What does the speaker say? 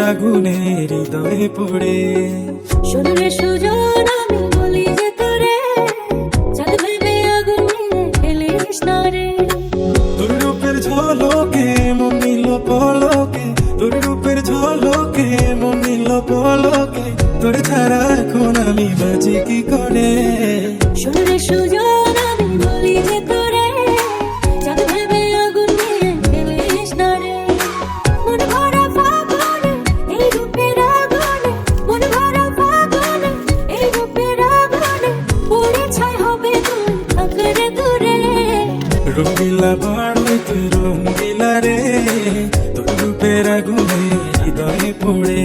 আগুনে হৃদয়ে পড়ে। শোনরে সুজন আমি বলি যে তোরে, চাঁদ ভেবে আগুন নিয়ে ফেলিস না রে। তোর রূপের ঝলকে মন নিল পলকে, তোর রূপের ঝলকে মন নিল পলকে, তোর ছাড়া এখন আমি বাঁচি কি করে। শোনরে সুজন আমি বলি যে তোরে, চাঁদ ভেবে আগুন নিয়ে ফেলিস না রে। মন ভরা ফাগুনে এই রূপের আগুনে, মন ভরা ফাগুনে এই রূপের আগুনে, পুড়ে ছাই হবে তুই থাকরে দূরে। রঙ্গিলা বাড়ি তুই রঙ্গিলা রে, তোর রূপের আগুনে হৃদয়ে পড়ে।